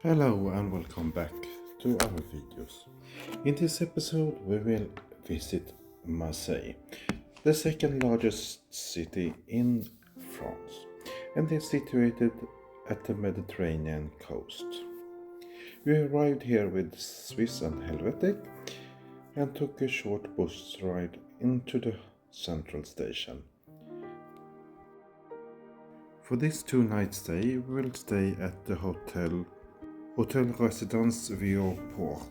Hello and welcome back to our videos. In this episode we will visit Marseille, the second largest city in France, and is situated at the Mediterranean coast. We arrived here with Swiss and Helvetic and took a short bus ride into the central station. For this 2 night stay we will stay at the Hotel Residence Vieux-Port,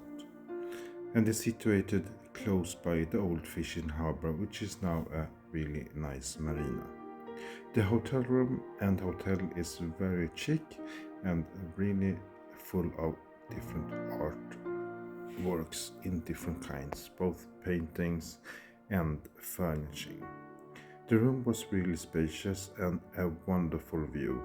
and is situated close by the old fishing harbor, which is now a really nice marina. The hotel room and hotel is very chic and really full of different artworks in different kinds, both paintings and furnishing. The room was really spacious and a wonderful view.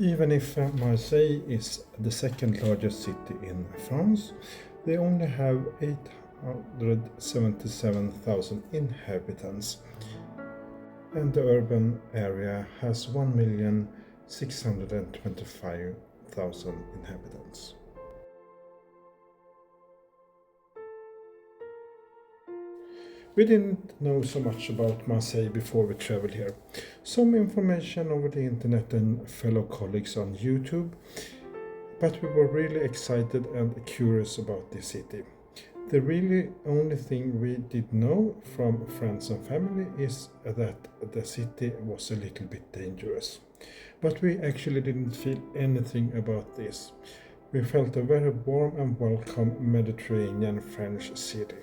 Even if Marseille is the second largest city in France, they only have 877,000 inhabitants, and the urban area has 1,625,000 inhabitants. We didn't know so much about Marseille before we traveled here. Some information over the internet and fellow colleagues on YouTube, but we were really excited and curious about this city. The really only thing we did know from friends and family is that the city was a little bit dangerous. But we actually didn't feel anything about this. We felt a very warm and welcome Mediterranean French city.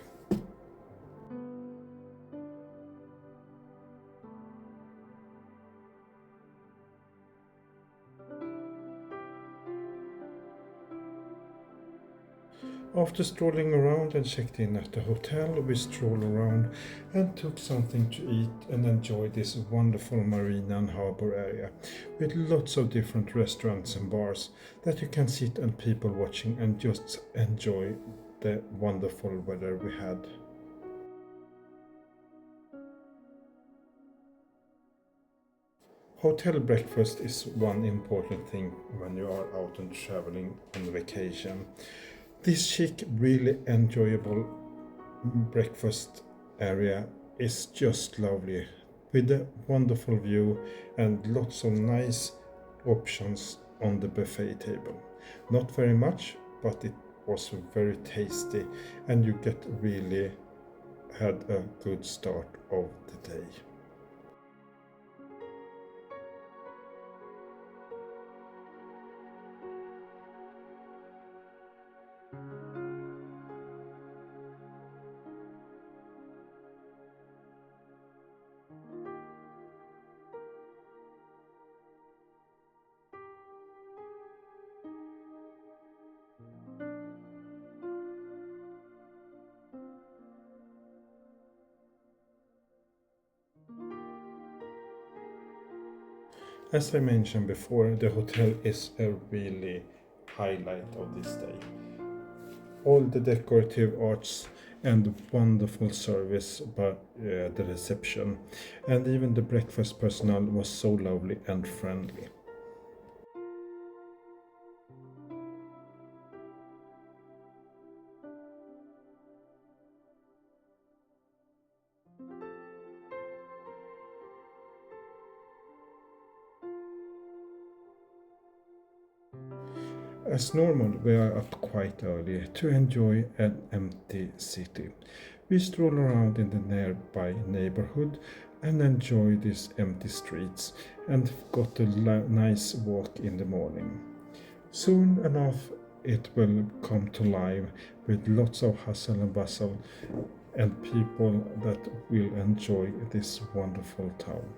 After strolling around and checked in at the hotel, we strolled around and took something to eat and enjoyed this wonderful marina and harbor area with lots of different restaurants and bars that you can sit and people watching and just enjoy the wonderful weather we had. Hotel breakfast is one important thing when you are out and traveling on vacation. This chic, really enjoyable breakfast area is just lovely, with a wonderful view and lots of nice options on the buffet table. Not very much, but it was very tasty, and you get really had a good start of the day. As I mentioned before, the hotel is a really highlight of this day. All the decorative arts and wonderful service by the reception, and even the breakfast personnel was so lovely and friendly. As normal, we are up quite early to enjoy an empty city. We stroll around in the nearby neighborhood and enjoy these empty streets and got a nice walk in the morning. Soon enough, it will come to life with lots of hustle and bustle and people that will enjoy this wonderful town.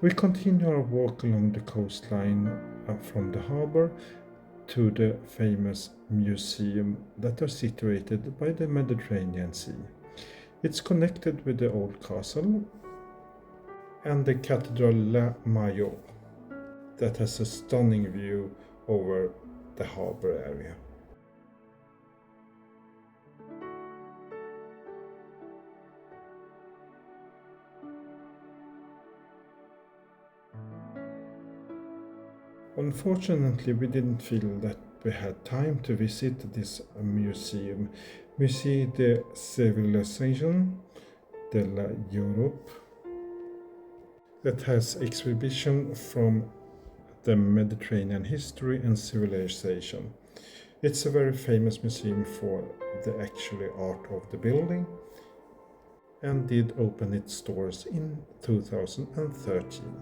We continue our walk along the coastline from the harbor to the famous museum that are situated by the Mediterranean Sea. It's connected with the old castle and the Cathedral La Mayor that has a stunning view over the harbor area. Unfortunately, we didn't feel that we had time to visit this museum, Musée de Civilisation de l'Europe, that has exhibition from the Mediterranean history and civilization. It's a very famous museum for the actual art of the building and did open its doors in 2013.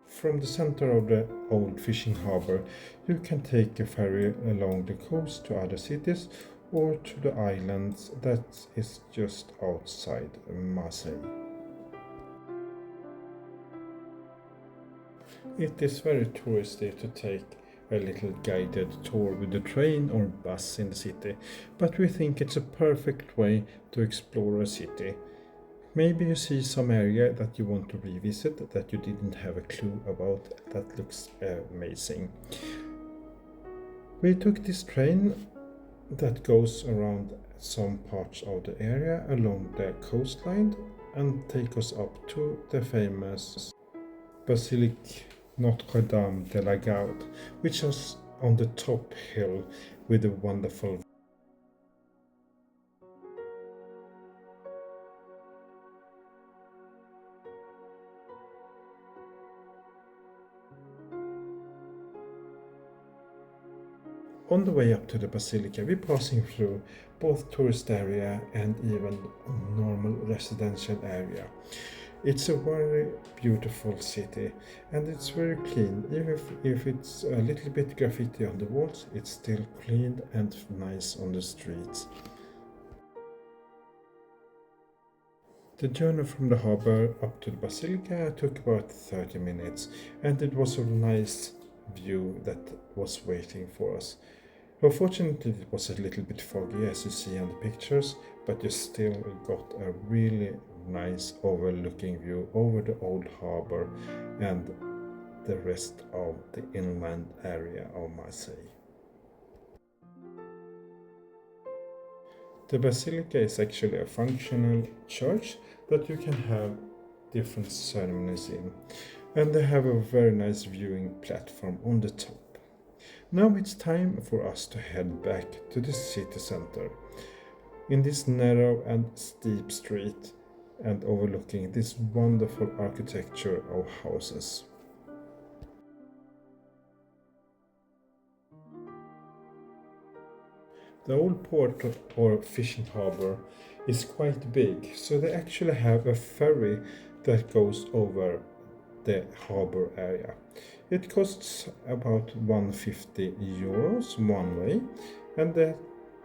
From the center of the old fishing harbor, you can take a ferry along the coast to other cities or to the islands that is just outside Marseille. It is very touristy to take a little guided tour with the train or bus in the city, but we think it's a perfect way to explore a city. Maybe you see some area that you want to revisit that you didn't have a clue about. That looks amazing. We took this train that goes around some parts of the area along the coastline and take us up to the famous Basilique Notre-Dame de la Garde, which is on the top hill with a wonderful. On the way up to the Basilica, we're passing through both tourist area and even normal residential area. It's a very beautiful city and it's very clean. Even if it's a little bit graffiti on the walls, it's still clean and nice on the streets. The journey from the harbor up to the Basilica took about 30 minutes and it was a nice view that was waiting for us. Unfortunately, it was a little bit foggy as you see on the pictures, but you still got a really nice overlooking view over the old harbor and the rest of the inland area of Marseille. The Basilica is actually a functional church that you can have different ceremonies in, and they have a very nice viewing platform on the top. Now it's time for us to head back to the city center. In this narrow and steep street and overlooking this wonderful architecture of houses. The old port or fishing harbor is quite big, so they actually have a ferry that goes over the harbor area. It costs about 150 euros one way, and the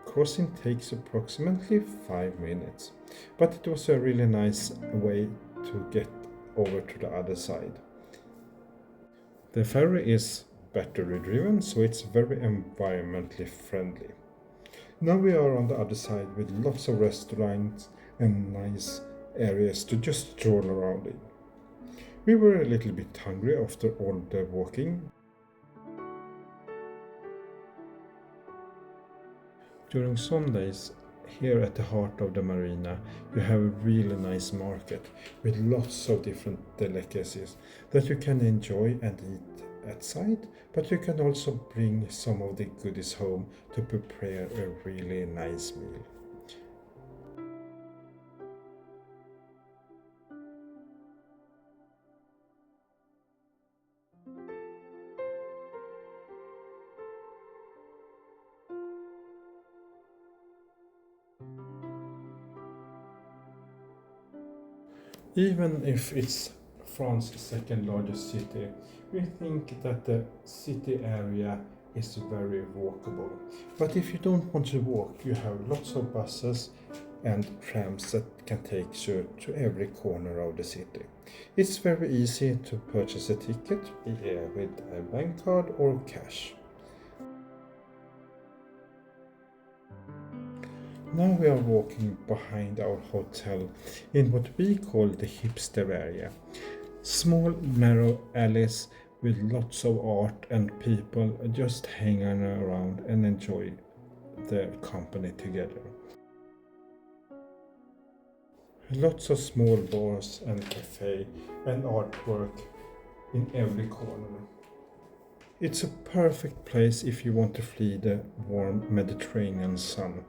crossing takes approximately 5 minutes. But it was a really nice way to get over to the other side. The ferry is battery driven, so it's very environmentally friendly. Now we are on the other side with lots of restaurants and nice areas to just stroll around in. We were a little bit hungry after all the walking. During Sundays, here at the heart of the marina, you have a really nice market with lots of different delicacies that you can enjoy and eat outside, but you can also bring some of the goodies home to prepare a really nice meal. Even if it's France's second largest city, we think that the city area is very walkable. But if you don't want to walk, you have lots of buses and trams that can take you to every corner of the city. It's very easy to purchase a ticket with a bank card or cash. Now we are walking behind our hotel in what we call the hipster area. Small narrow alleys with lots of art and people just hanging around and enjoy the company together. Lots of small bars and cafe and artwork in every corner. It's a perfect place if you want to flee the warm Mediterranean sun.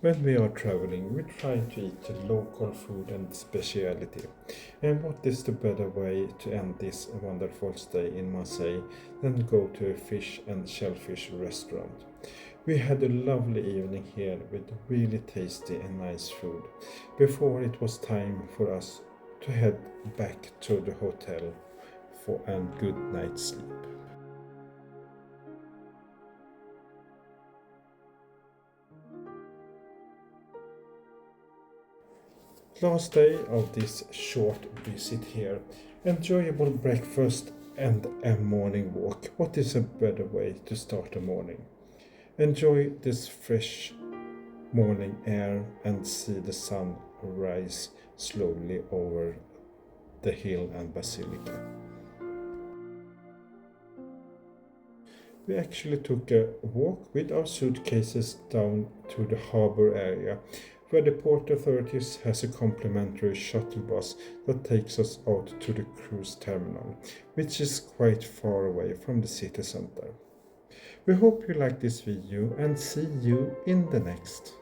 When we are traveling, we try to eat local food and speciality. And what is the better way to end this wonderful stay in Marseille than go to a fish and shellfish restaurant? We had a lovely evening here with really tasty and nice food before it was time for us to head back to the hotel for a good night's sleep. Last day of this short visit here. Enjoyable breakfast and a morning walk. What is a better way to start a morning? Enjoy this fresh morning air and see the sun rise slowly over the hill and basilica. We actually took a walk with our suitcases down to the harbor area, where the port authorities has a complimentary shuttle bus that takes us out to the cruise terminal, which is quite far away from the city center. We hope you like this video and see you in the next.